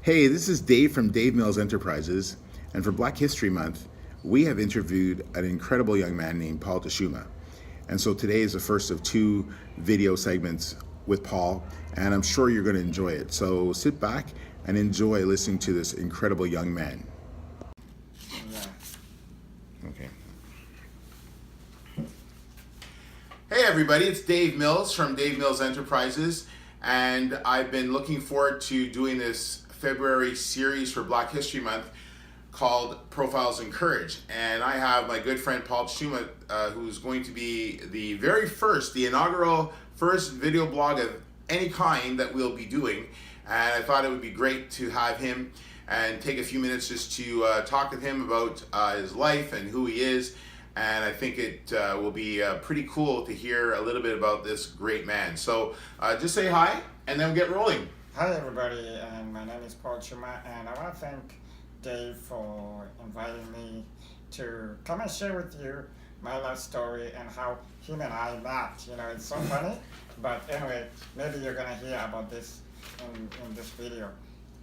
Hey, this is Dave from Dave Mills Enterprises, and for Black History Month, we have interviewed an incredible young man named Paul Tshuma. And so today is the first of two video segments with Paul, and I'm sure you're going to enjoy it. So sit back and enjoy listening to this incredible young man. Yeah. Okay. Hey everybody, it's Dave Mills from Dave Mills Enterprises, and I've been looking forward to doing this February series for Black History Month called Profiles in Courage. And I have my good friend Paul Tshuma, who's going to be the inaugural first video blog of any kind that we'll be doing. And I thought it would be great to have him and take a few minutes just to talk with him about his life and who he is. And I think it will be pretty cool to hear a little bit about this great man. So just say hi and then we'll get rolling. Hi everybody, and my name is Paul Tshuma, and I want to thank Dave for inviting me to come and share with you my life story and how him and I met. You know, it's so funny, but anyway, maybe you're gonna hear about this in this video.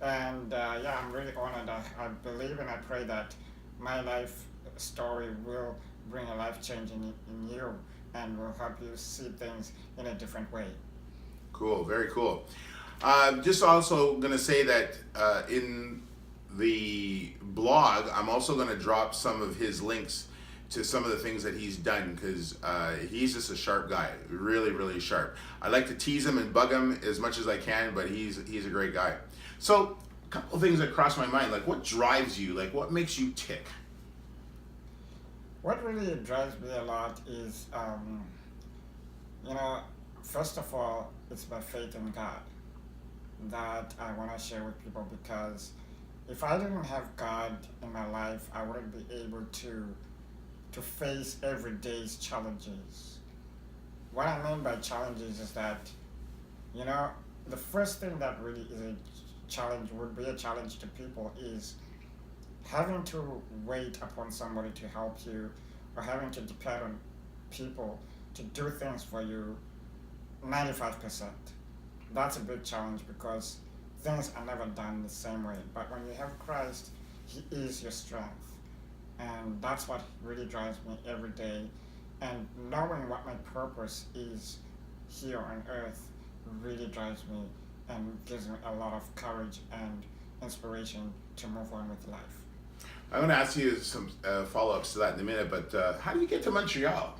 And yeah, I'm really honored. I believe and I pray that my life story will bring a life change in you and will help you see things in a different way. Cool, very cool. Just also going to say that in the blog, I'm also going to drop some of his links to some of the things that he's done, because he's just a sharp guy, really, really sharp. I like to tease him and bug him as much as I can, but he's a great guy. So a couple of things that cross my mind, like what drives you, like what makes you tick? What really drives me a lot is, first of all, it's my faith in God that I want to share with people, because if I didn't have God in my life, I wouldn't be able to face every day's challenges. What I mean by challenges is that, the first thing that really is a challenge, would be a challenge to people, is having to wait upon somebody to help you, or having to depend on people to do things for you 95%. That's a big challenge, because things are never done the same way. But when you have Christ, He is your strength. And that's what really drives me every day. And knowing what my purpose is here on earth really drives me and gives me a lot of courage and inspiration to move on with life. I'm going to ask you some follow-ups to that in a minute, but how do you get to Montreal?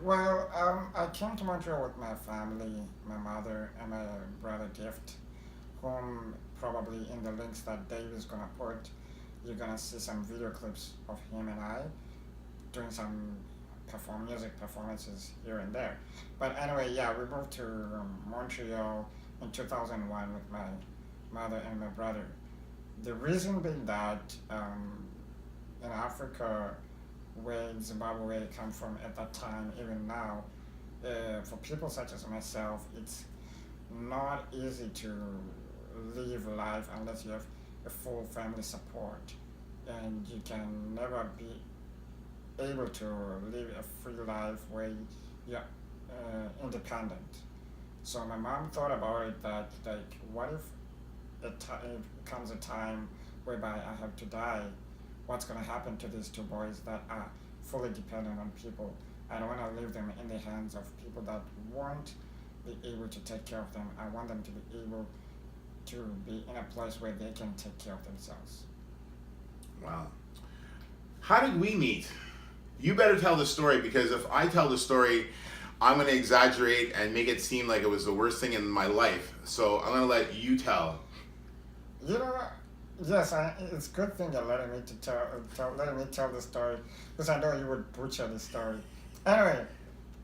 Well, I came to Montreal with my family, my mother and my brother Gift, whom probably in the links that Dave is going to put, you're going to see some video clips of him and I doing some music performances here and there. But anyway, yeah, we moved to Montreal in 2001 with my mother and my brother. The reason being that in Africa, where Zimbabwe come from at that time, even now, for people such as myself, it's not easy to live life unless you have a full family support, and you can never be able to live a free life where you're independent. So my mom thought about it that, like, what if it comes a time whereby I have to die? What's going to happen to these two boys that are fully dependent on people? I don't want to leave them in the hands of people that won't be able to take care of them. I want them to be able to be in a place where they can take care of themselves. Wow. How did we meet? You better tell the story, because if I tell the story, I'm going to exaggerate and make it seem like it was the worst thing in my life. So I'm going to let you tell. Yes, it's a good thing you're letting me letting me tell the story, because I know you would butcher the story. Anyway,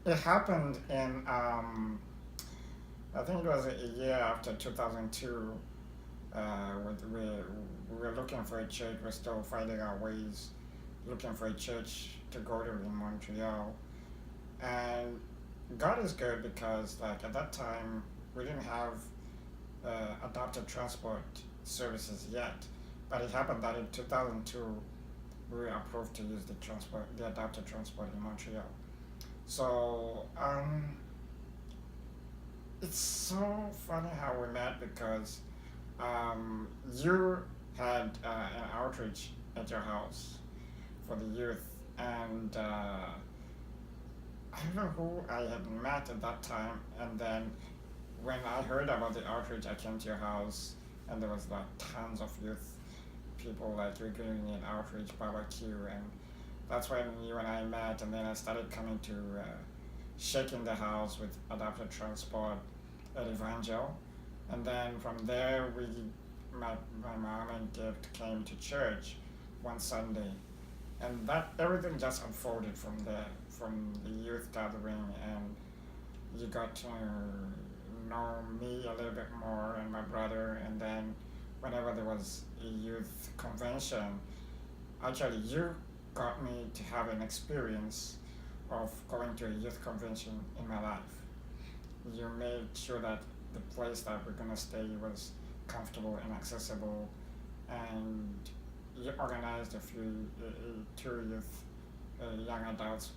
it happened in I think it was a year after 2002. We were looking for a church. We're still finding our ways, looking for a church to go to in Montreal. And God is good, because like at that time we didn't have adopted transport services yet, but it happened that in 2002 we were approved to use the adopted transport in Montreal. So it's so funny how we met, because You had an outreach at your house for the youth, and I don't know who I had met at that time. And then when I heard about the outreach, I came to your house, and there was like tons of youth people like you're doing an outreach barbecue, and that's when you and I met. And then I started coming to shaking the house with adapted transport at Evangel, and then from there my mom and Gift came to church one Sunday, and that everything just unfolded from there, from the youth gathering, and you got to know me a little bit more and my brother. And then whenever there was a youth convention, actually you got me to have an experience of going to a youth convention in my life. You made sure that the place that we're gonna stay was comfortable and accessible, and you organized a few two youth young adults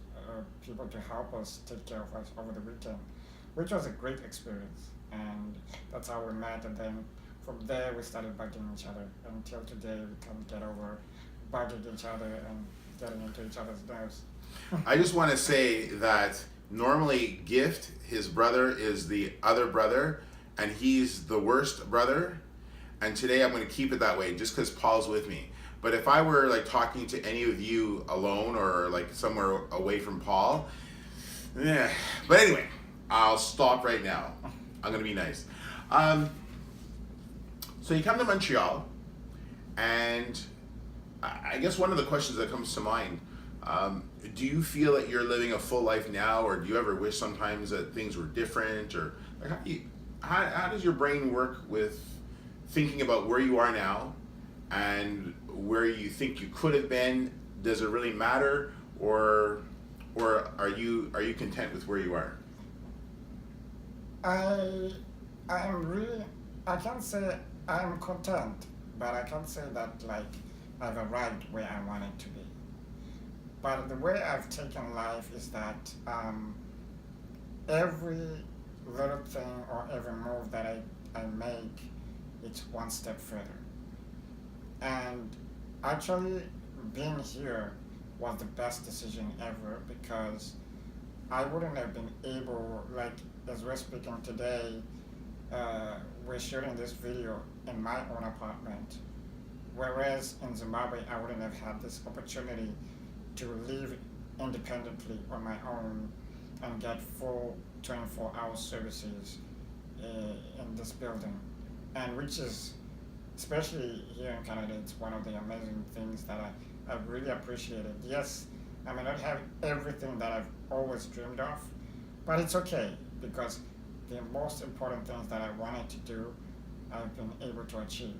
people to help us take care of us over the weekend, which was a great experience. And that's how we met. And then from there we started bugging each other until today. We can't get over bugging each other and getting into each other's nerves. I just want to say that normally Gift, his brother, is the other brother, and he's the worst brother. And today I'm going to keep it that way just because Paul's with me. But if I were like talking to any of you alone or like somewhere away from Paul, yeah. But anyway, I'll stop right now. I'm going to be nice. So you come to Montreal, and I guess one of the questions that comes to mind, do you feel that you're living a full life now, or do you ever wish sometimes that things were different? Or like, how does your brain work with thinking about where you are now and where you think you could have been? Does it really matter, or are you content with where you are? I can't say I'm content, but I can't say that like I've arrived where I wanted to be. But the way I've taken life is that every little thing or every move that I make, it's one step further. And actually, being here was the best decision ever, because I wouldn't have been able, like as we're speaking today, we're shooting this video in my own apartment. Whereas in Zimbabwe, I wouldn't have had this opportunity to live independently on my own and get full 24-hour services in this building. And which is, especially here in Canada, it's one of the amazing things that I've really appreciated. Yes, I may not have everything that I've always dreamed of, but it's okay, because the most important things that I wanted to do, I've been able to achieve.